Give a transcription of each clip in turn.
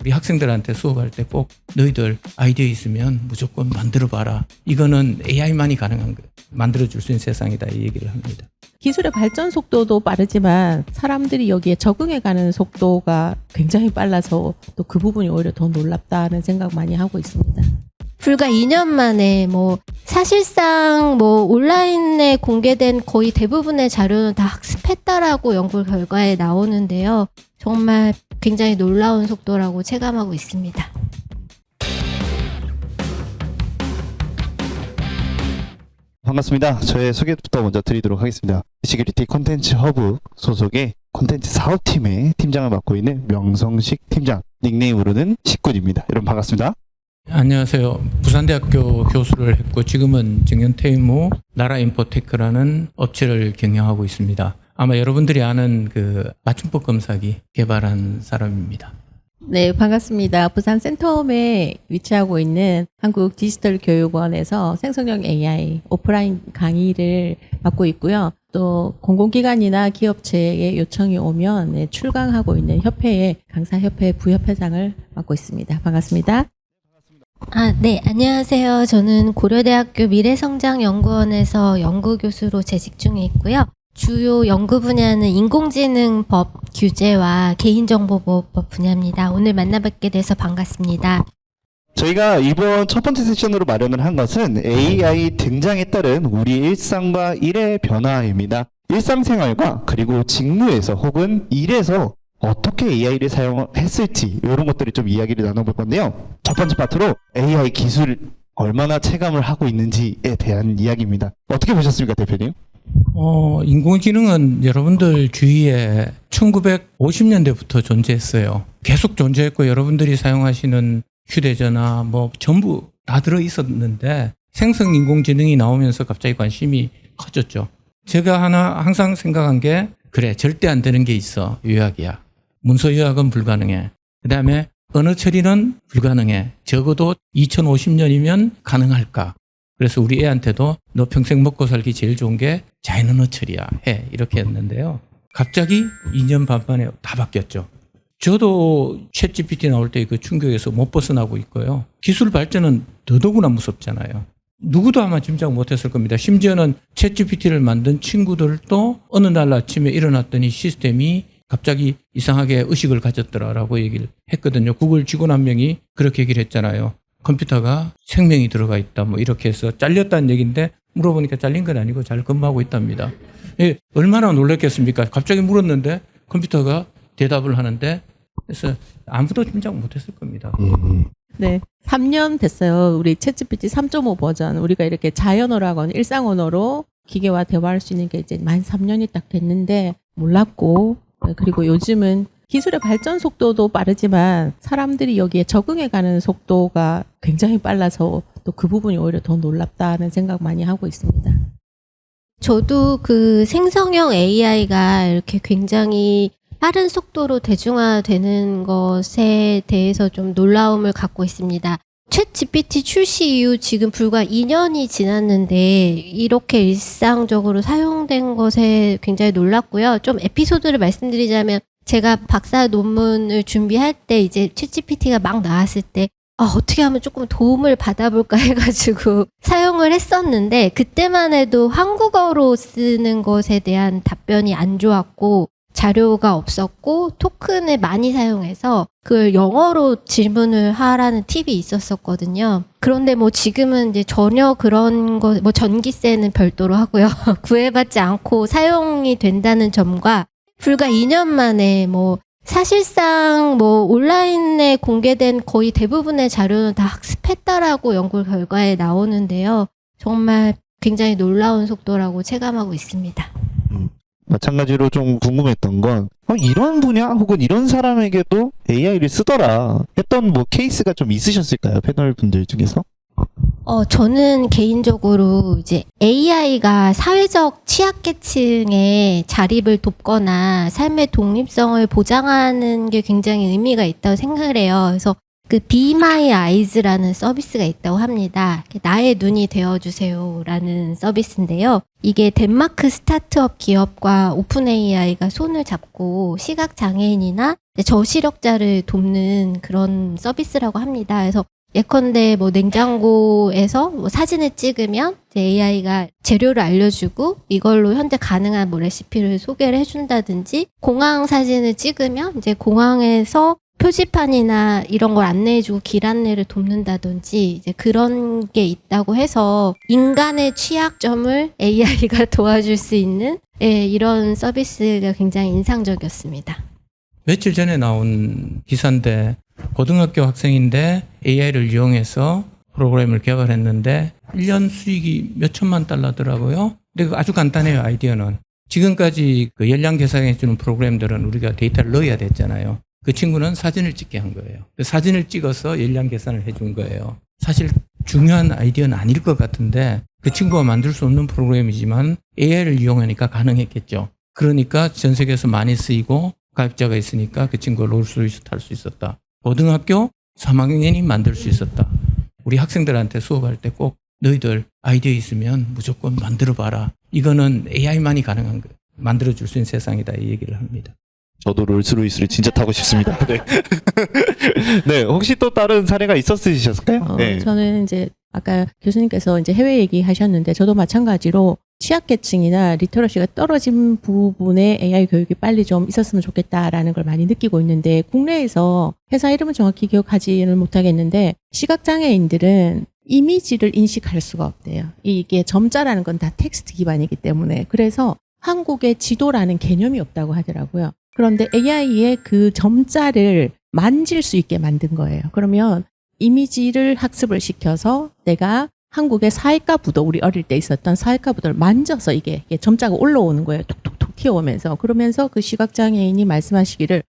우리 학생들한테 수업할 때 꼭 너희들 아이디어 있으면 무조건 만들어봐라. 이거는 AI만이 가능한 거, 만들어줄 수 있는 세상이다, 이 얘기를 합니다. 기술의 발전 속도도 빠르지만 사람들이 여기에 적응해가는 속도가 굉장히 빨라서 또 그 부분이 오히려 더 놀랍다는 생각 많이 하고 있습니다. 불과 2년 만에 사실상 온라인에 공개된 거의 대부분의 자료는 다 학습했다라고 연구 결과에 나오는데요. 정말 굉장히 놀라운 속도라고 체감하고 있습니다. 반갑습니다. 저의 소개부터 먼저 드리도록 하겠습니다. 시큐리티 콘텐츠 허브 소속의 콘텐츠 사업팀의 팀장을 맡고 있는 명성식 팀장, 닉네임으로는 식군입니다. 여러분 반갑습니다. 안녕하세요. 부산대학교 교수를 했고 지금은 정년퇴임 나라인포테크라는 업체를 경영하고 있습니다. 아마 여러분들이 아는 그 맞춤법 검사기 개발한 사람입니다. 네, 반갑습니다. 부산 센텀에 위치하고 있는 한국디지털교육원에서 생성형 AI 오프라인 강의를 맡고 있고요. 또 공공기관이나 기업체의 요청이 오면 출강하고 있는 협회의 강사협회 부협회장을 맡고 있습니다. 반갑습니다. 네, 안녕하세요. 저는 고려대학교 미래성장연구원에서 연구교수로 재직 중에 있고요. 주요 연구 분야는 인공지능법 규제와 개인정보보호법 분야입니다. 오늘 만나뵙게 돼서 반갑습니다. 저희가 이번 첫 번째 세션으로 마련을 한 것은 AI 등장에 따른 우리 일상과 일의 변화입니다. 일상생활과 그리고 직무에서 혹은 일에서 어떻게 AI를 사용했을지 이런 것들을 좀 이야기를 나눠볼 건데요. 첫 번째 파트로 AI 기술 얼마나 체감을 하고 있는지에 대한 이야기입니다. 어떻게 보셨습니까, 대표님? 인공지능은 여러분들 주위에 1950년대부터 존재했어요. 계속 존재했고 여러분들이 사용하시는 휴대전화 전부 다 들어 있었는데 생성 인공지능이 나오면서 갑자기 관심이 커졌죠. 제가 항상 생각한 게 그래, 절대 안 되는 게 있어. 요약이야. 문서 요약은 불가능해. 그 다음에 언어 처리는 불가능해. 적어도 2050년이면 가능할까? 그래서 우리 애한테도 너 평생 먹고 살기 제일 좋은 게 자연 언어 처리야. 해. 이렇게 했는데요. 갑자기 2년 반 만에 다 바뀌었죠. 저도 챗 GPT 나올 때 그 충격에서 못 벗어나고 있고요. 기술 발전은 더더구나 무섭잖아요. 누구도 아마 짐작 못했을 겁니다. 심지어는 챗 GPT를 만든 친구들도 어느 날 아침에 일어났더니 시스템이 갑자기 이상하게 의식을 가졌더라라고 얘기를 했거든요. 구글 직원 한 명이 그렇게 얘기를 했잖아요. 컴퓨터가 생명이 들어가 있다 이렇게 해서 잘렸다는 얘기인데 물어보니까 잘린 건 아니고 잘 근무하고 있답니다. 예, 얼마나 놀랐겠습니까? 갑자기 물었는데 컴퓨터가 대답을 하는데 그래서 아무도 짐작 못했을 겁니다. 네, 3년 됐어요. 우리 챗GPT 3.5 버전. 우리가 이렇게 자연 언어라거나 일상 언어로 기계와 대화할 수 있는 게 이제 만 3년이 딱 됐는데 몰랐고, 그리고 요즘은 기술의 발전 속도도 빠르지만 사람들이 여기에 적응해가는 속도가 굉장히 빨라서 또 그 부분이 오히려 더 놀랍다는 생각 많이 하고 있습니다. 저도 그 생성형 AI가 이렇게 굉장히 빠른 속도로 대중화되는 것에 대해서 좀 놀라움을 갖고 있습니다. 챗 GPT 출시 이후 지금 불과 2년이 지났는데 이렇게 일상적으로 사용된 것에 굉장히 놀랐고요. 좀 에피소드를 말씀드리자면 제가 박사 논문을 준비할 때 이제 챗 GPT가 막 나왔을 때 어떻게 하면 조금 도움을 받아볼까 해가지고 사용을 했었는데 그때만 해도 한국어로 쓰는 것에 대한 답변이 안 좋았고 자료가 없었고 토큰을 많이 사용해서 그걸 영어로 질문을 하라는 팁이 있었었거든요. 그런데 지금은 이제 전혀 그런 거, 전기세는 별도로 하고요. 구애받지 않고 사용이 된다는 점과 불과 2년 만에 사실상 온라인에 공개된 거의 대부분의 자료는 다 학습했다라고 연구 결과에 나오는데요. 정말 굉장히 놀라운 속도라고 체감하고 있습니다. 마찬가지로 좀 궁금했던 건 이런 분야 혹은 이런 사람에게도 AI를 쓰더라 했던 케이스가 좀 있으셨을까요? 패널 분들 중에서? 저는 개인적으로 이제 AI가 사회적 취약계층의 자립을 돕거나 삶의 독립성을 보장하는 게 굉장히 의미가 있다고 생각을 해요. 그래서 그 Be My Eyes라는 서비스가 있다고 합니다. 나의 눈이 되어주세요라는 서비스인데요. 이게 덴마크 스타트업 기업과 오픈 AI가 손을 잡고 시각 장애인이나 저시력자를 돕는 그런 서비스라고 합니다. 그래서 예컨대 뭐 냉장고에서 뭐 사진을 찍으면 이제 AI가 재료를 알려주고 이걸로 현재 가능한 뭐 레시피를 소개를 해준다든지, 공항 사진을 찍으면 이제 공항에서 표지판이나 이런 걸 안내해주고 길 안내를 돕는다든지 이제 그런 게 있다고 해서 인간의 취약점을 AI가 도와줄 수 있는 이런 서비스가 굉장히 인상적이었습니다. 며칠 전에 나온 기사인데 고등학교 학생인데 AI를 이용해서 프로그램을 개발했는데 1년 수익이 몇 천만 달러더라고요. 근데 아주 간단해요, 아이디어는. 지금까지 그 열량 계산해주는 프로그램들은 우리가 데이터를 넣어야 됐잖아요. 그 친구는 사진을 찍게 한 거예요. 그 사진을 찍어서 열량 계산을 해준 거예요. 사실 중요한 아이디어는 아닐 것 같은데 그 친구가 만들 수 없는 프로그램이지만 AI를 이용하니까 가능했겠죠. 그러니까 전 세계에서 많이 쓰이고 가입자가 있으니까 그 친구가 롤스로이스 탈 수 있었다. 고등학교 3학년이 만들 수 있었다. 우리 학생들한테 수업할 때 꼭 너희들 아이디어 있으면 무조건 만들어봐라. 이거는 AI만이 가능한 거, 만들어줄 수 있는 세상이다, 이 얘기를 합니다. 저도 롤스로이스를 진짜 타고 싶습니다. 네. 네, 혹시 또 다른 사례가 있었으셨을까요? 네. 저는 이제 아까 교수님께서 이제 해외 얘기하셨는데 저도 마찬가지로 취약계층이나 리터러시가 떨어진 부분에 AI 교육이 빨리 좀 있었으면 좋겠다라는 걸 많이 느끼고 있는데, 국내에서 회사 이름은 정확히 기억하지는 못하겠는데 시각장애인들은 이미지를 인식할 수가 없대요. 이게 점자라는 건 다 텍스트 기반이기 때문에. 그래서 한국에 지도라는 개념이 없다고 하더라고요. 그런데 AI의 그 점자를 만질 수 있게 만든 거예요. 그러면 이미지를 학습을 시켜서 내가 한국의 사회과 부도, 우리 어릴 때 있었던 사회과 부도를 만져서 이게 점자가 올라오는 거예요. 톡톡톡 튀어오면서. 그러면서 그 시각장애인이 말씀하시기를,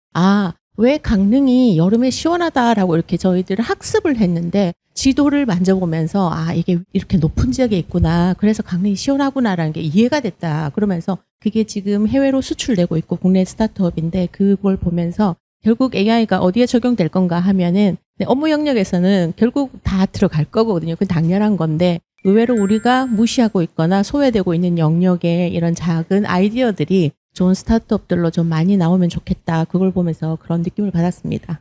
왜 강릉이 여름에 시원하다라고 이렇게 저희들은 학습을 했는데 지도를 만져보면서 이게 이렇게 높은 지역에 있구나. 그래서 강릉이 시원하구나라는 게 이해가 됐다. 그러면서 그게 지금 해외로 수출되고 있고 국내 스타트업인데, 그걸 보면서 결국 AI가 어디에 적용될 건가 하면은 업무 영역에서는 결국 다 들어갈 거거든요. 그건 당연한 건데, 의외로 우리가 무시하고 있거나 소외되고 있는 영역에 이런 작은 아이디어들이 좋은 스타트업들로 좀 많이 나오면 좋겠다. 그걸 보면서 그런 느낌을 받았습니다.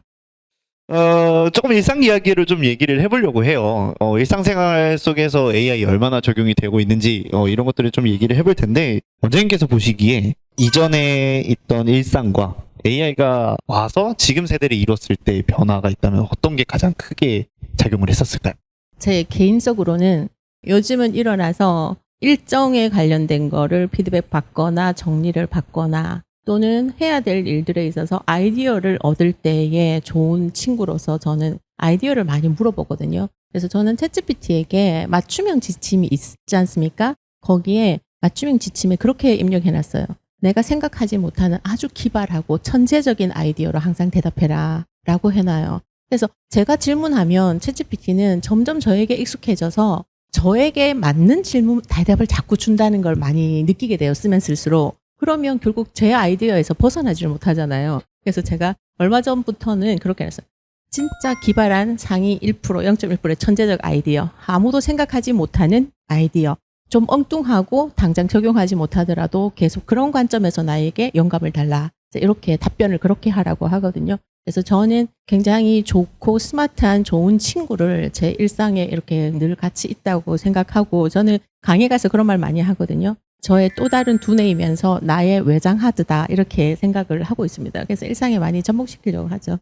조금 일상 이야기를 좀 얘기를 해보려고 해요. 일상생활 속에서 AI 얼마나 적용이 되고 있는지 이런 것들을 좀 얘기를 해볼 텐데, 원장님께서 보시기에 이전에 있던 일상과 AI가 와서 지금 세대를 이뤘을 때의 변화가 있다면 어떤 게 가장 크게 작용을 했었을까요? 제 개인적으로는 요즘은 일어나서 일정에 관련된 거를 피드백 받거나 정리를 받거나 또는 해야 될 일들에 있어서 아이디어를 얻을 때에 좋은 친구로서 저는 아이디어를 많이 물어보거든요. 그래서 저는 챗GPT에게 맞춤형 지침이 있지 않습니까? 거기에 맞춤형 지침에 그렇게 입력해놨어요. 내가 생각하지 못하는 아주 기발하고 천재적인 아이디어로 항상 대답해라 라고 해놔요. 그래서 제가 질문하면 챗GPT는 점점 저에게 익숙해져서 저에게 맞는 질문, 대답을 자꾸 준다는 걸 많이 느끼게 되어 쓰면 쓸수록. 그러면 결국 제 아이디어에서 벗어나지를 못하잖아요. 그래서 제가 얼마 전부터는 그렇게 했어요. 진짜 기발한 상위 1%, 0.1%의 천재적 아이디어, 아무도 생각하지 못하는 아이디어, 좀 엉뚱하고 당장 적용하지 못하더라도 계속 그런 관점에서 나에게 영감을 달라. 이렇게 답변을 그렇게 하라고 하거든요. 그래서 저는 굉장히 좋고 스마트한 좋은 친구를 제 일상에 이렇게 늘 같이 있다고 생각하고, 저는 강의 가서 그런 말 많이 하거든요. 저의 또 다른 두뇌이면서 나의 외장 하드다, 이렇게 생각을 하고 있습니다. 그래서 일상에 많이 접목시키려고 하죠.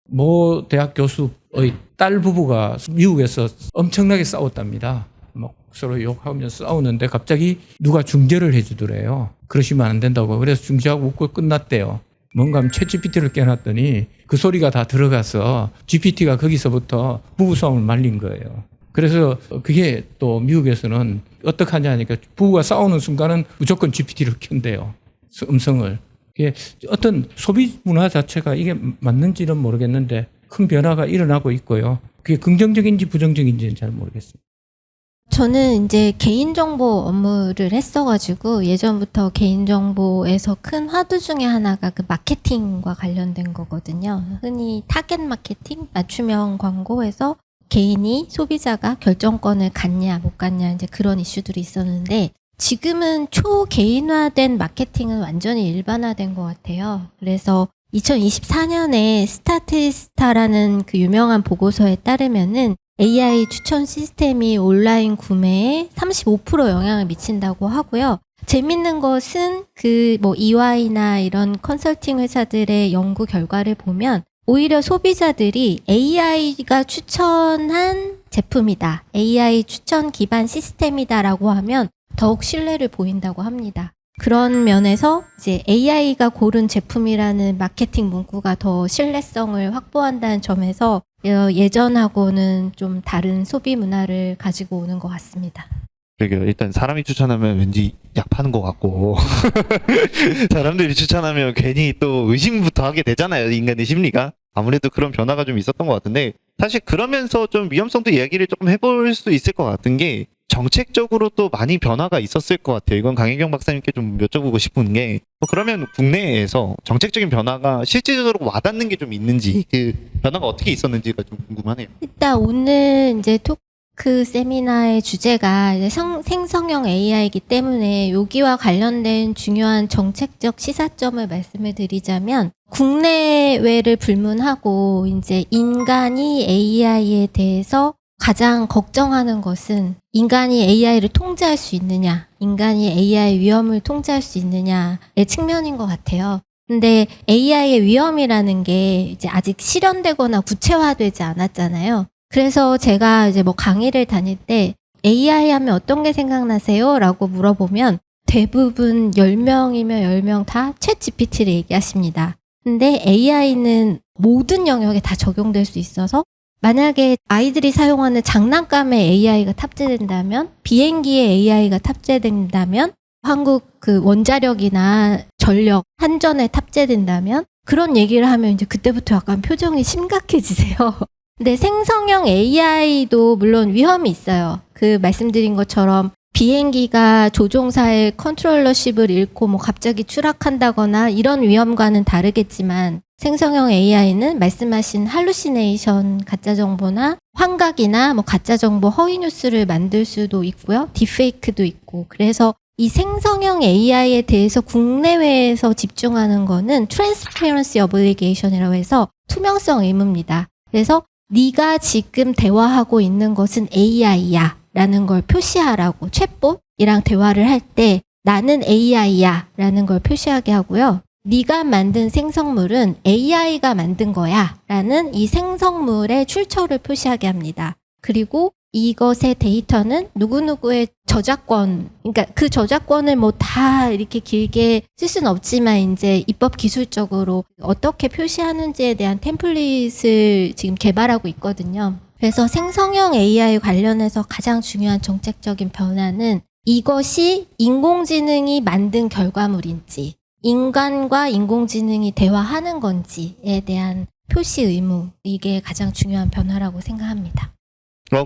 모 대학 교수의 딸 부부가 미국에서 엄청나게 싸웠답니다. 막 서로 욕하면서 싸우는데 갑자기 누가 중재를 해주더래요. 그러시면 안 된다고. 그래서 중재하고 웃고 끝났대요. 뭔가 챗GPT를 깨놨더니 그 소리가 다 들어가서 GPT가 거기서부터 부부싸움을 말린 거예요. 그래서 그게 또 미국에서는 어떻게 하냐 하니까 부부가 싸우는 순간은 무조건 GPT를 켠대요. 음성을. 이게 어떤 소비 문화 자체가 이게 맞는지는 모르겠는데 큰 변화가 일어나고 있고요. 그게 긍정적인지 부정적인지는 잘 모르겠습니다. 저는 이제 개인정보 업무를 했어가지고 예전부터 개인정보에서 큰 화두 중에 하나가 그 마케팅과 관련된 거거든요. 흔히 타겟 마케팅, 맞춤형 광고에서 개인이 소비자가 결정권을 갖냐 못 갖냐 이제 그런 이슈들이 있었는데 지금은 초개인화된 마케팅은 완전히 일반화된 것 같아요. 그래서 2024년에 스타트스타라는 그 유명한 보고서에 따르면은 AI 추천 시스템이 온라인 구매에 35% 영향을 미친다고 하고요. 재밌는 것은 그 뭐 EY나 이런 컨설팅 회사들의 연구 결과를 보면 오히려 소비자들이 AI가 추천한 제품이다. AI 추천 기반 시스템이다라고 하면 더욱 신뢰를 보인다고 합니다. 그런 면에서 이제 AI가 고른 제품이라는 마케팅 문구가 더 신뢰성을 확보한다는 점에서 예전하고는 좀 다른 소비 문화를 가지고 오는 것 같습니다. 그러게요. 일단 사람이 추천하면 왠지 약 파는 것 같고 사람들이 추천하면 괜히 또 의심부터 하게 되잖아요. 인간의 심리가. 아무래도 그런 변화가 좀 있었던 것 같은데 사실 그러면서 좀 위험성도 이야기를 조금 해볼 수 있을 것 같은 게 정책적으로 또 많이 변화가 있었을 것 같아요. 이건 강혜경 박사님께 좀 여쭤보고 싶은 게 그러면 국내에서 정책적인 변화가 실질적으로 와닿는 게 좀 있는지 그 변화가 어떻게 있었는지가 좀 궁금하네요. 일단 오늘 이제 토크 세미나의 주제가 이제 생성형 AI이기 때문에 여기와 관련된 중요한 정책적 시사점을 말씀을 드리자면 국내외를 불문하고 이제 인간이 AI에 대해서 가장 걱정하는 것은 인간이 AI를 통제할 수 있느냐, 인간이 AI 위험을 통제할 수 있느냐의 측면인 것 같아요. 근데 AI의 위험이라는 게 이제 아직 실현되거나 구체화되지 않았잖아요. 그래서 제가 이제 뭐 강의를 다닐 때 AI 하면 어떤 게 생각나세요? 라고 물어보면 대부분 10명이면 10명 다 챗GPT를 얘기하십니다. 근데 AI는 모든 영역에 다 적용될 수 있어서 만약에 아이들이 사용하는 장난감에 AI가 탑재된다면, 비행기에 AI가 탑재된다면, 한국 그 원자력이나 전력, 한전에 탑재된다면, 그런 얘기를 하면 이제 그때부터 약간 표정이 심각해지세요. 근데 생성형 AI도 물론 위험이 있어요. 그 말씀드린 것처럼 비행기가 조종사의 컨트롤러십을 잃고 뭐 갑자기 추락한다거나 이런 위험과는 다르겠지만 생성형 AI는 말씀하신 할루시네이션 가짜 정보나 환각이나 뭐 가짜 정보 허위 뉴스를 만들 수도 있고요. 딥페이크도 있고. 그래서 이 생성형 AI에 대해서 국내외에서 집중하는 거는 Transparency Obligation이라고 해서 투명성 의무입니다. 그래서 네가 지금 대화하고 있는 것은 AI야 라는 걸 표시하라고 챗봇이랑 대화를 할 때 나는 AI야 라는 걸 표시하게 하고요. 네가 만든 생성물은 AI가 만든 거야 라는 이 생성물의 출처를 표시하게 합니다. 그리고 이것의 데이터는 누구누구의 저작권, 그러니까 그 저작권을 뭐 다 이렇게 길게 쓸 수는 없지만 이제 입법 기술적으로 어떻게 표시하는지에 대한 템플릿을 지금 개발하고 있거든요. 그래서 생성형 AI 관련해서 가장 중요한 정책적인 변화는 이것이 인공지능이 만든 결과물인지 인간과 인공지능이 대화하는 건지에 대한 표시 의무, 이게 가장 중요한 변화라고 생각합니다.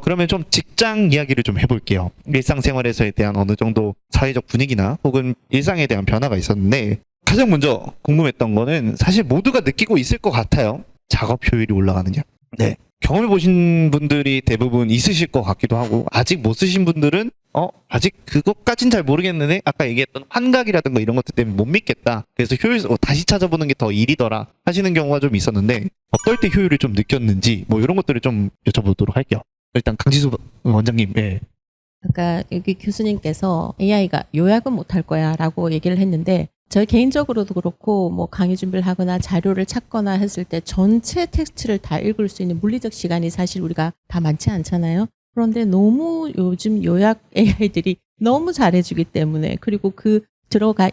그러면 좀 직장 이야기를 좀 해볼게요. 일상생활에서에 대한 어느 정도 사회적 분위기나 혹은 일상에 대한 변화가 있었는데 가장 먼저 궁금했던 거는 사실 모두가 느끼고 있을 것 같아요. 작업 효율이 올라가느냐. 네. 경험해보신 분들이 대부분 있으실 것 같기도 하고 아직 못 쓰신 분들은 아직 그것까진 잘 모르겠는데 아까 얘기했던 환각이라든가 이런 것들 때문에 못 믿겠다. 그래서 효율 다시 찾아보는 게 더 일이더라 하시는 경우가 좀 있었는데 어떨 때 효율을 좀 느꼈는지 뭐 이런 것들을 좀 여쭤보도록 할게요. 일단 강지수 원장님. 예. 아까 여기 교수님께서 AI가 요약은 못할 거야 라고 얘기를 했는데 저희 개인적으로도 그렇고 뭐 강의 준비를 하거나 자료를 찾거나 했을 때 전체 텍스트를 다 읽을 수 있는 물리적 시간이 사실 우리가 다 많지 않잖아요. 그런데 너무 요즘 요약 AI들이 너무 잘해주기 때문에 그리고 그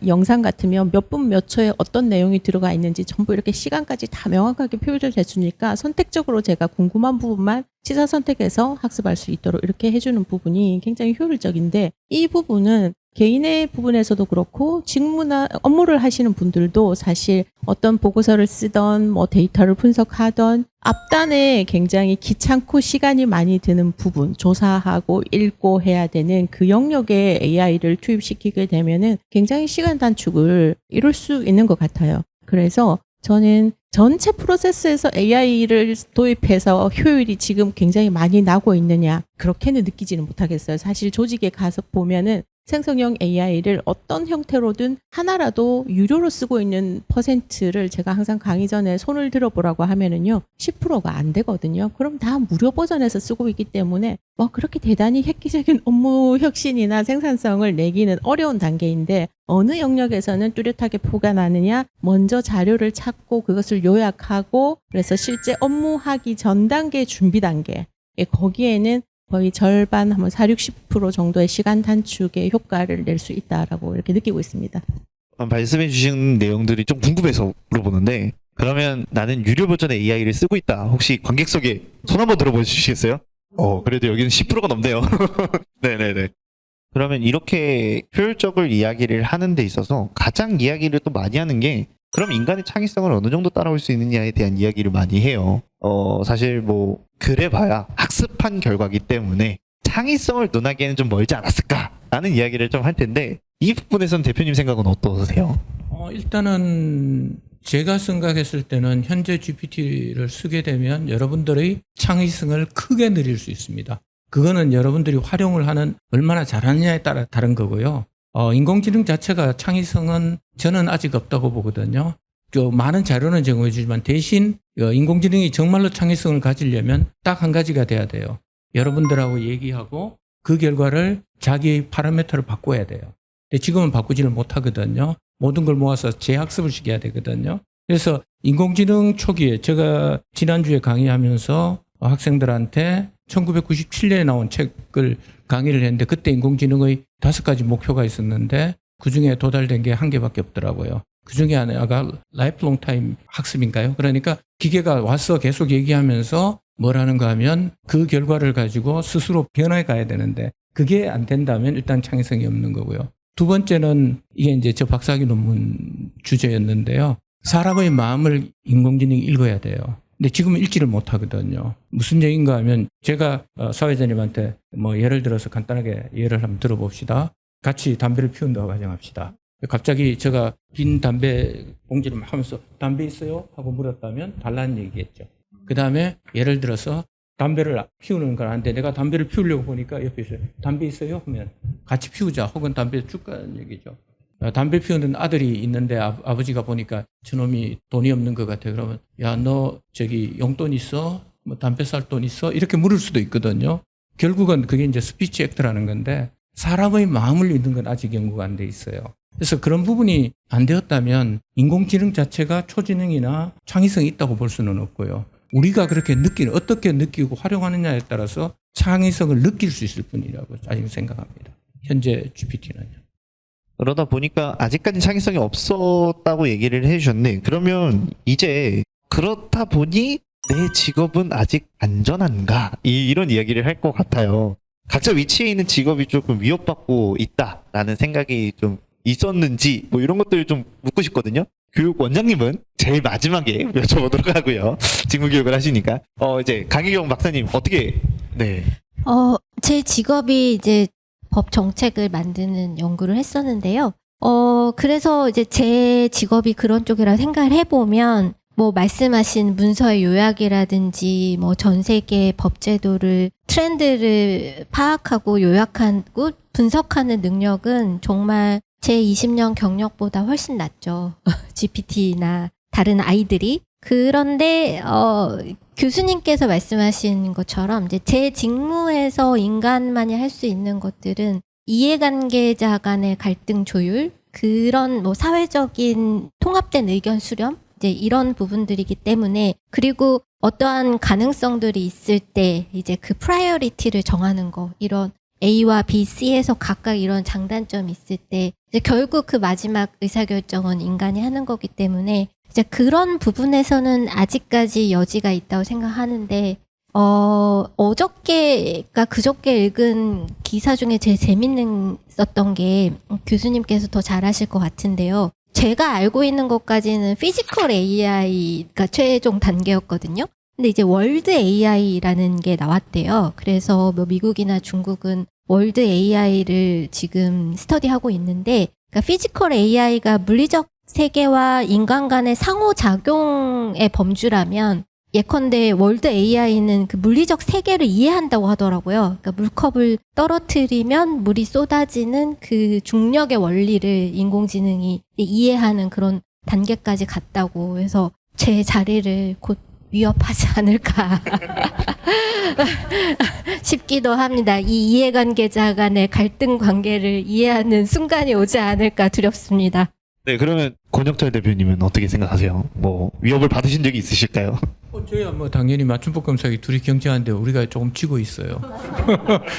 영상 같으면 몇 분 몇 초에 어떤 내용이 들어가 있는지 전부 이렇게 시간까지 다 명확하게 표시를 해주니까 선택적으로 제가 궁금한 부분만 시사 선택해서 학습할 수 있도록 이렇게 해주는 부분이 굉장히 효율적인데 이 부분은 개인의 부분에서도 그렇고 직무나 업무를 하시는 분들도 사실 어떤 보고서를 쓰던 뭐 데이터를 분석하던 앞단에 굉장히 귀찮고 시간이 많이 드는 부분, 조사하고 읽고 해야 되는 그 영역에 AI를 투입시키게 되면은 굉장히 시간 단축을 이룰 수 있는 것 같아요. 그래서 저는 전체 프로세스에서 AI를 도입해서 효율이 지금 굉장히 많이 나고 있느냐, 그렇게는 느끼지는 못하겠어요. 사실 조직에 가서 보면은 생성형 AI를 어떤 형태로든 하나라도 유료로 쓰고 있는 퍼센트를 제가 항상 강의 전에 손을 들어보라고 하면은요, 10%가 안 되거든요. 그럼 다 무료 버전에서 쓰고 있기 때문에 뭐 그렇게 대단히 획기적인 업무 혁신이나 생산성을 내기는 어려운 단계인데, 어느 영역에서는 뚜렷하게 표가 나느냐, 먼저 자료를 찾고 그것을 요약하고 그래서 실제 업무하기 전 단계, 준비 단계, 거기에는 거의 절반, 한번 40~60% 정도의 시간 단축의 효과를 낼 수 있다라고 이렇게 느끼고 있습니다. 말씀해 주신 내용들이 좀 궁금해서 물어보는데, 그러면 나는 유료 버전의 AI를 쓰고 있다. 혹시 관객석에 손 한번 들어봐 주시겠어요? 그래도 여기는 10%가 넘네요. 네네네. 그러면 이렇게 효율적을 이야기를 하는 데 있어서 가장 이야기를 또 많이 하는 게, 그럼 인간의 창의성을 어느 정도 따라올 수 있느냐에 대한 이야기를 많이 해요. 사실 뭐 그래봐야 학습한 결과기 때문에 창의성을 논하기에는 좀 멀지 않았을까라는 이야기를 좀 할 텐데, 이 부분에서는 대표님 생각은 어떠세요? 일단은 제가 생각했을 때는 현재 GPT를 쓰게 되면 여러분들의 창의성을 크게 늘릴 수 있습니다. 그거는 여러분들이 활용을 하는 얼마나 잘하느냐에 따라 다른 거고요. 인공지능 자체가 창의성은 저는 아직 없다고 보거든요. 많은 자료는 제공해 주지만 대신 인공지능이 정말로 창의성을 가지려면 딱 한 가지가 돼야 돼요. 여러분들하고 얘기하고 그 결과를 자기 파라미터를 바꿔야 돼요. 근데 지금은 바꾸지를 못하거든요. 모든 걸 모아서 재학습을 시켜야 되거든요. 그래서 인공지능 초기에 제가 지난주에 강의하면서 학생들한테 1997년에 나온 책을 강의를 했는데, 그때 인공지능의 5가지 목표가 있었는데 그중에 도달된 게 1개밖에 없더라고요. 그중에 하나가 라이프롱 타임 학습인가요? 그러니까 기계가 와서 계속 얘기하면서 뭐라는가 하면 그 결과를 가지고 스스로 변해 가야 되는데, 그게 안 된다면 일단 창의성이 없는 거고요. 두 번째는 이게 이제 저 박사학위 논문 주제였는데요. 사람의 마음을 인공지능이 읽어야 돼요. 근데 지금은 읽지를 못하거든요. 무슨 얘기인가 하면, 제가 사회자님한테 뭐 예를 들어서 간단하게 예를 한번 들어봅시다. 같이 담배를 피운다고 가정합시다. 갑자기 제가 빈 담배 봉지를 막 하면서 담배 있어요? 하고 물었다면 달라는 얘기겠죠. 그 다음에 예를 들어서 담배를 피우는 건 아닌데 내가 담배를 피우려고 보니까 옆에서 담배 있어요? 하면 같이 피우자, 혹은 담배 줄까는 얘기죠. 담배 피우는 아들이 있는데 아버지가 보니까 저놈이 돈이 없는 것 같아. 그러면 야, 너 저기 용돈 있어? 뭐 담배 살 돈 있어? 이렇게 물을 수도 있거든요. 결국은 그게 이제 스피치 액트라는 건데, 사람의 마음을 읽는 건 아직 연구가 안 돼 있어요. 그래서 그런 부분이 안 되었다면 인공지능 자체가 초지능이나 창의성이 있다고 볼 수는 없고요. 우리가 그렇게 어떻게 느끼고 활용하느냐에 따라서 창의성을 느낄 수 있을 뿐이라고 아직 생각합니다. 현재 GPT는요. 그러다 보니까 아직까지 창의성이 없었다고 얘기를 해주셨네. 그러면 이제 그렇다 보니 내 직업은 아직 안전한가? 이런 이야기를 할 것 같아요. 각자 위치에 있는 직업이 조금 위협받고 있다라는 생각이 좀 있었는지, 뭐 이런 것들을 좀 묻고 싶거든요. 교육 원장님은 제일 마지막에 여쭤보도록 하고요. 직무교육을 하시니까. 이제 강희경 박사님 어떻게, 네. 제 직업이 이제 법 정책을 만드는 연구를 했었는데요. 그래서 이제 제 직업이 그런 쪽이라 생각을 해보면, 뭐 말씀하신 문서의 요약이라든지 뭐 전 세계 법제도를 트렌드를 파악하고 요약하고 분석하는 능력은 정말 제 20년 경력보다 훨씬 낫죠. GPT나 다른 아이들이. 그런데 교수님께서 말씀하신 것처럼 이제 제 직무에서 인간만이 할 수 있는 것들은 이해관계자 간의 갈등 조율, 그런 뭐 사회적인 통합된 의견 수렴, 이제 이런 부분들이기 때문에, 그리고 어떠한 가능성들이 있을 때 이제 그 프라이어리티를 정하는 거, 이런 A와 B, C에서 각각 이런 장단점이 있을 때 이제 결국 그 마지막 의사결정은 인간이 하는 거기 때문에 이제 그런 부분에서는 아직까지 여지가 있다고 생각하는데, 어저께가 그저께 읽은 기사 중에 제일 재밌었던 게 교수님께서 더 잘하실 것 같은데요. 제가 알고 있는 것까지는 피지컬 AI가 최종 단계였거든요. 근데 이제 월드 AI라는 게 나왔대요. 그래서 뭐 미국이나 중국은 월드 AI를 지금 스터디하고 있는데, 그러니까 피지컬 AI가 물리적 세계와 인간 간의 상호작용의 범주라면 예컨대 월드 AI는 그 물리적 세계를 이해한다고 하더라고요. 그러니까 물컵을 떨어뜨리면 물이 쏟아지는 그 중력의 원리를 인공지능이 이해하는 그런 단계까지 갔다고 해서 제 자리를 곧 위협하지 않을까 싶기도 합니다. 이 이해관계자 간의 갈등 관계를 이해하는 순간이 오지 않을까 두렵습니다. 네, 그러면 권혁철 대표님은 어떻게 생각하세요? 뭐 위협을 받으신 적이 있으실까요? 저희야 뭐 당연히 맞춤법 검사기 둘이 경쟁하는데 우리가 조금 지고 있어요.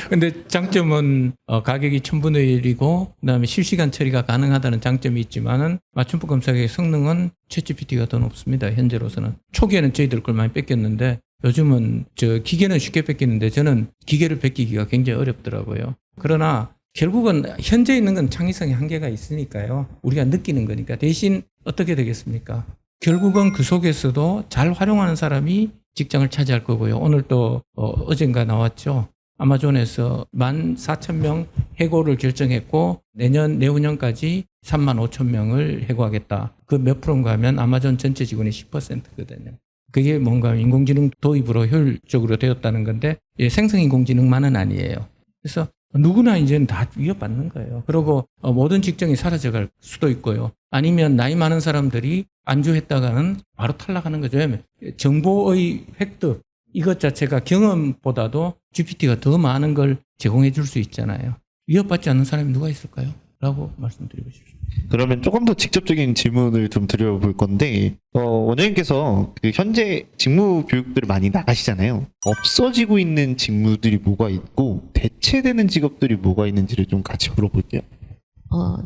근데 장점은 가격이 1000분의 1이고 그다음에 실시간 처리가 가능하다는 장점이 있지만은 맞춤법 검사기의 성능은 챗GPT가 더 높습니다. 현재로서는. 초기에는 저희들 걸 많이 뺏겼는데 요즘은 기계는 쉽게 뺏기는데 저는 기계를 뺏기기가 굉장히 어렵더라고요. 그러나 결국은 현재 있는 건 창의성의 한계가 있으니까요. 우리가 느끼는 거니까. 대신 어떻게 되겠습니까? 결국은 그 속에서도 잘 활용하는 사람이 직장을 차지할 거고요. 오늘 또 어젠가 나왔죠. 아마존에서 14,000명 해고를 결정했고 내후년까지 35,000명을 해고하겠다. 그 몇 프로인가 하면 아마존 전체 직원의 10%거든요. 그게 뭔가 인공지능 도입으로 효율적으로 되었다는 건데 생성인공지능만은 아니에요. 그래서 누구나 이제는 다 위협받는 거예요. 그리고 모든 직종이 사라져갈 수도 있고요. 아니면 나이 많은 사람들이 안주했다가는 바로 탈락하는 거죠. 왜냐하면 정보의 획득 이것 자체가 경험보다도 GPT가 더 많은 걸 제공해 줄 수 있잖아요. 위협받지 않는 사람이 누가 있을까요? 라고 말씀드리고 싶습니다. 그러면 조금 더 직접적인 질문을 좀 드려볼 건데, 원장님께서 그 현재 직무 교육들을 많이 나가시잖아요. 없어지고 있는 직무들이 뭐가 있고, 대체되는 직업들이 뭐가 있는지를 좀 같이 물어볼게요.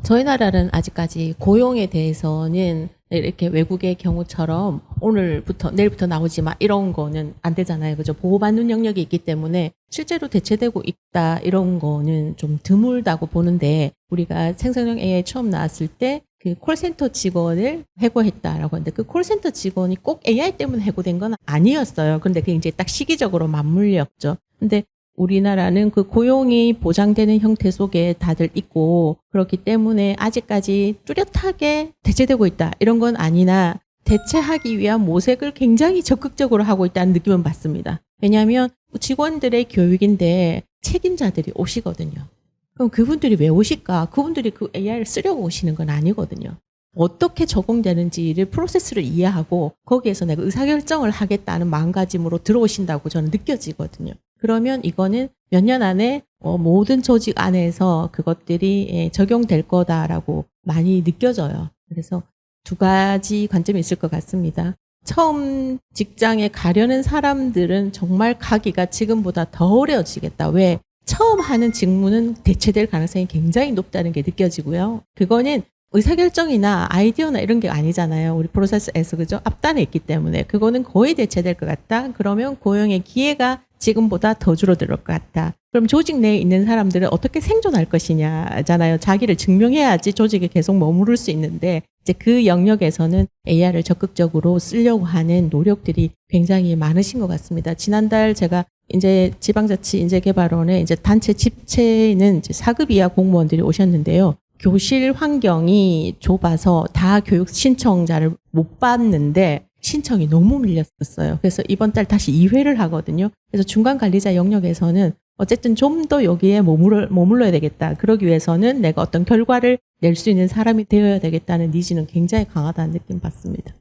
저희 나라는 아직까지 고용에 대해서는 이렇게 외국의 경우처럼 오늘부터 내일부터 나오지 마 이런 거는 안 되잖아요. 그죠? 보호받는 영역이 있기 때문에 실제로 대체되고 있다 이런 거는 좀 드물다고 보는데 우리가 생성형 AI 처음 나왔을 때 그 콜센터 직원을 해고했다라고 하는데 그 콜센터 직원이 꼭 AI 때문에 해고된 건 아니었어요. 근데 그게 이제 딱 시기적으로 맞물렸죠. 근데 우리나라는 그 고용이 보장되는 형태 속에 다들 있고 그렇기 때문에 아직까지 뚜렷하게 대체되고 있다 이런 건 아니나 대체하기 위한 모색을 굉장히 적극적으로 하고 있다는 느낌은 받습니다. 왜냐하면 직원들의 교육인데 책임자들이 오시거든요. 그럼 그분들이 왜 오실까? 그분들이 그 AI를 쓰려고 오시는 건 아니거든요. 어떻게 적용되는지를 프로세스를 이해하고 거기에서 내가 의사결정을 하겠다는 마음가짐으로 들어오신다고 저는 느껴지거든요. 그러면 이거는 몇 년 안에 모든 조직 안에서 그것들이 적용될 거다라고 많이 느껴져요. 그래서 두 가지 관점이 있을 것 같습니다. 처음 직장에 가려는 사람들은 정말 가기가 지금보다 더 어려워지겠다. 왜? 처음 하는 직무는 대체될 가능성이 굉장히 높다는 게 느껴지고요. 그거는 의사결정이나 아이디어나 이런 게 아니잖아요. 우리 프로세스에서 그죠? 앞단에 있기 때문에 그거는 거의 대체될 것 같다. 그러면 고용의 기회가 지금보다 더 줄어들 것 같다. 그럼 조직 내에 있는 사람들은 어떻게 생존할 것이냐잖아요. 자기를 증명해야지 조직에 계속 머무를 수 있는데 이제 그 영역에서는 AI를 적극적으로 쓰려고 하는 노력들이 굉장히 많으신 것 같습니다. 지난달 제가 이제 지방자치 인재개발원에 이제 단체 집체는 이제 4급 이하 공무원들이 오셨는데요. 교실 환경이 좁아서 다 교육 신청자를 못 받는데 신청이 너무 밀렸었어요. 그래서 이번 달 다시 2회를 하거든요. 그래서 중간 관리자 영역에서는 어쨌든 좀 더 여기에 머물러야 되겠다. 그러기 위해서는 내가 어떤 결과를 낼 수 있는 사람이 되어야 되겠다는 니즈는 굉장히 강하다는 느낌 받습니다.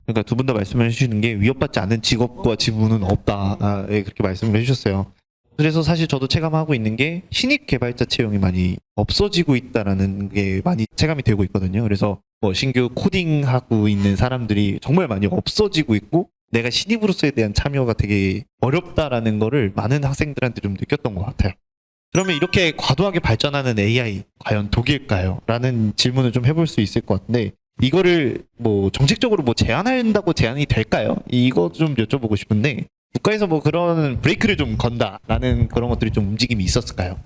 그러니까 두 분 다 말씀해 주시는 게 위협받지 않는 직업과 직무는 없다. 그렇게 말씀을 해주셨어요. 그래서 사실 저도 체감하고 있는 게 신입 개발자 채용이 많이 없어지고 있다라는 게 많이 체감이 되고 있거든요. 그래서 뭐 신규 코딩하고 있는 사람들이 정말 많이 없어지고 있고 내가 신입으로서에 대한 참여가 되게 어렵다라는 거를 많은 학생들한테 좀 느꼈던 것 같아요. 그러면 이렇게 과도하게 발전하는 AI 과연 독일까요? 라는 질문을 좀 해볼 수 있을 것 같은데 이거를 뭐 정책적으로 뭐 제한한다고 제한이 될까요? 이거 좀 여쭤보고 싶은데 국가에서 뭐 그런 브레이크를 좀 건다라는 그런 것들이 좀 움직임이 있었을까요?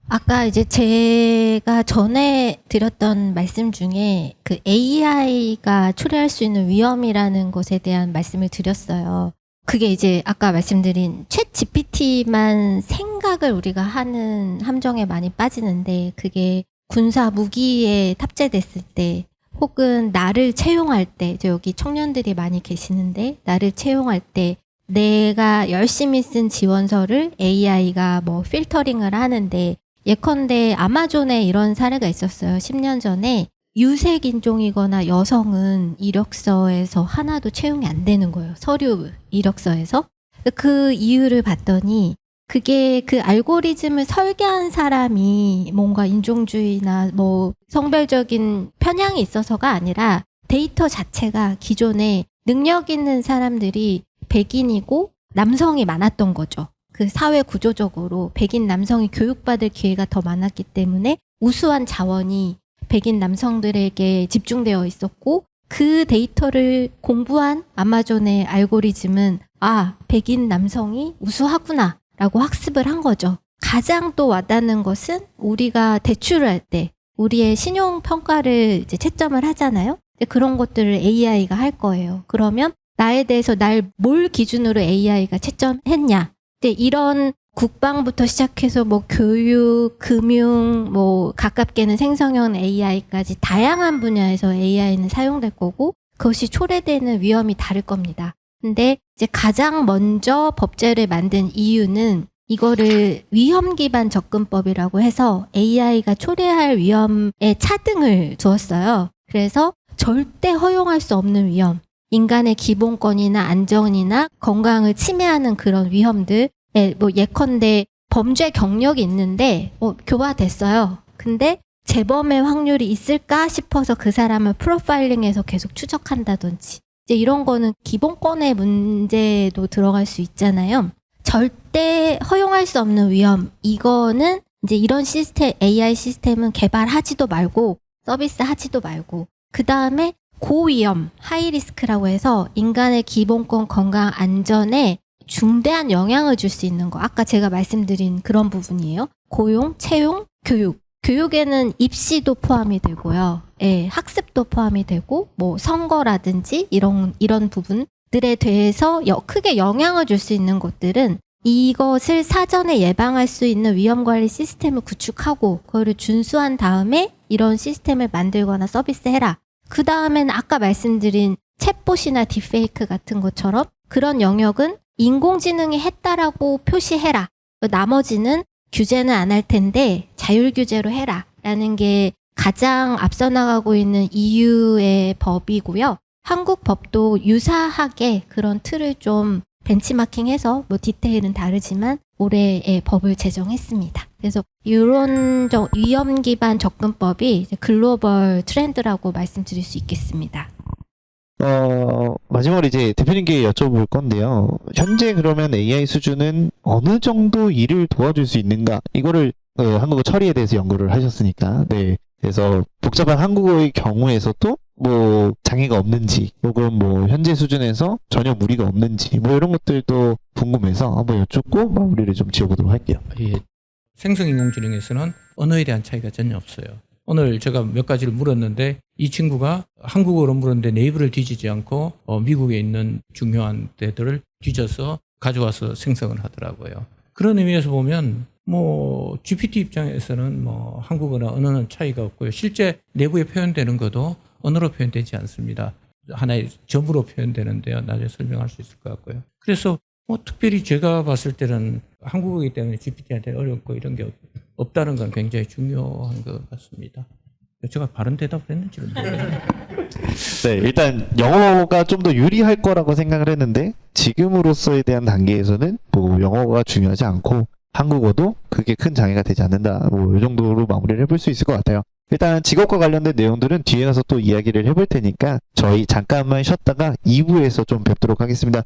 아까 이제 제가 전에 드렸던 말씀 중에 그 AI가 초래할 수 있는 위험이라는 것에 대한 말씀을 드렸어요. 그게 이제 아까 말씀드린 챗 GPT만 생각을 우리가 하는 함정에 많이 빠지는데 그게 군사 무기에 탑재됐을 때 혹은 나를 채용할 때, 저 여기 청년들이 많이 계시는데 나를 채용할 때 내가 열심히 쓴 지원서를 AI가 뭐 필터링을 하는데 예컨대 아마존에 이런 사례가 있었어요. 10년 전에 유색 인종이거나 여성은 이력서에서 하나도 채용이 안 되는 거예요. 서류 이력서에서. 그 이유를 봤더니 그게 그 알고리즘을 설계한 사람이 뭔가 인종주의나 뭐 성별적인 편향이 있어서가 아니라 데이터 자체가 기존에 능력 있는 사람들이 백인이고 남성이 많았던 거죠. 그 사회 구조적으로 백인 남성이 교육받을 기회가 더 많았기 때문에 우수한 자원이 백인 남성들에게 집중되어 있었고 그 데이터를 공부한 아마존의 알고리즘은 백인 남성이 우수하구나 라고 학습을 한 거죠. 가장 또 와닿는 것은 우리가 대출을 할 때 우리의 신용평가를 이제 채점을 하잖아요. 그런 것들을 AI가 할 거예요. 그러면 나에 대해서 날 뭘 기준으로 AI가 채점했냐. 이런 국방부터 시작해서 뭐 교육, 금융, 뭐 가깝게는 생성형 AI까지 다양한 분야에서 AI는 사용될 거고 그것이 초래되는 위험이 다를 겁니다. 근데 이제 가장 먼저 법제를 만든 이유는 이거를 위험 기반 접근법이라고 해서 AI가 초래할 위험에 차등을 두었어요. 그래서 절대 허용할 수 없는 위험, 인간의 기본권이나 안전이나 건강을 침해하는 그런 위험들, 뭐 예컨대 범죄 경력이 있는데 교화됐어요. 근데 재범의 확률이 있을까 싶어서 그 사람을 프로파일링해서 계속 추적한다든지 이제 이런 거는 기본권의 문제도 들어갈 수 있잖아요. 절대 허용할 수 없는 위험, 이거는 이제 이런 시스템, AI 시스템은 개발하지도 말고 서비스하지도 말고 그 다음에 고위험, 하이리스크라고 해서 인간의 기본권, 건강, 안전에 중대한 영향을 줄 수 있는 거. 아까 제가 말씀드린 그런 부분이에요. 고용, 채용, 교육. 교육에는 입시도 포함이 되고요. 학습도 포함이 되고 뭐 선거라든지 이런 부분들에 대해서 크게 영향을 줄 수 있는 것들은 이것을 사전에 예방할 수 있는 위험관리 시스템을 구축하고 그거를 준수한 다음에 이런 시스템을 만들거나 서비스해라. 그 다음에는 아까 말씀드린 챗봇이나 딥페이크 같은 것처럼 그런 영역은 인공지능이 했다라고 표시해라. 나머지는 규제는 안 할 텐데 자율규제로 해라. 라는 게 가장 앞서 나가고 있는 EU의 법이고요. 한국 법도 유사하게 그런 틀을 좀 벤치마킹해서 뭐 디테일은 다르지만 올해 법을 제정했습니다. 그래서 이런 위험 기반 접근법이 이제 글로벌 트렌드라고 말씀드릴 수 있겠습니다. 마지막으로 이제 대표님께 여쭤볼 건데요. 현재 그러면 AI 수준은 어느 정도 일을 도와줄 수 있는가? 이거를 한국어 처리에 대해서 연구를 하셨으니까, 네. 그래서 복잡한 한국어의 경우에서도 뭐 장애가 없는지, 혹은 뭐 현재 수준에서 전혀 무리가 없는지, 뭐 이런 것들도 궁금해서 한번 여쭙고 마무리를 좀 지어보도록 할게요. 예. 생성인공지능에서는 언어에 대한 차이가 전혀 없어요. 오늘 제가 몇 가지를 물었는데 이 친구가 한국어로 물었는데 네이버를 뒤지지 않고 미국에 있는 중요한 데들을 뒤져서 가져와서 생성을 하더라고요. 그런 의미에서 보면 뭐 GPT 입장에서는 뭐 한국어나 언어는 차이가 없고요. 실제 내부에 표현되는 것도 언어로 표현되지 않습니다. 하나의 점으로 표현되는데요. 나중에 설명할 수 있을 것 같고요. 그래서 뭐 특별히 제가 봤을 때는 한국어이기 때문에 GPT한테 어렵고 이런 게 없다는 건 굉장히 중요한 것 같습니다. 제가 바른 대답을 했는지는 모르겠네요. 네, 일단 영어가 좀 더 유리할 거라고 생각을 했는데 지금으로서에 대한 단계에서는 뭐 영어가 중요하지 않고 한국어도 그게 큰 장애가 되지 않는다. 뭐 이 정도로 마무리를 해볼 수 있을 것 같아요. 일단 직업과 관련된 내용들은 뒤에 가서 또 이야기를 해볼 테니까 저희 잠깐만 쉬었다가 2부에서 좀 뵙도록 하겠습니다.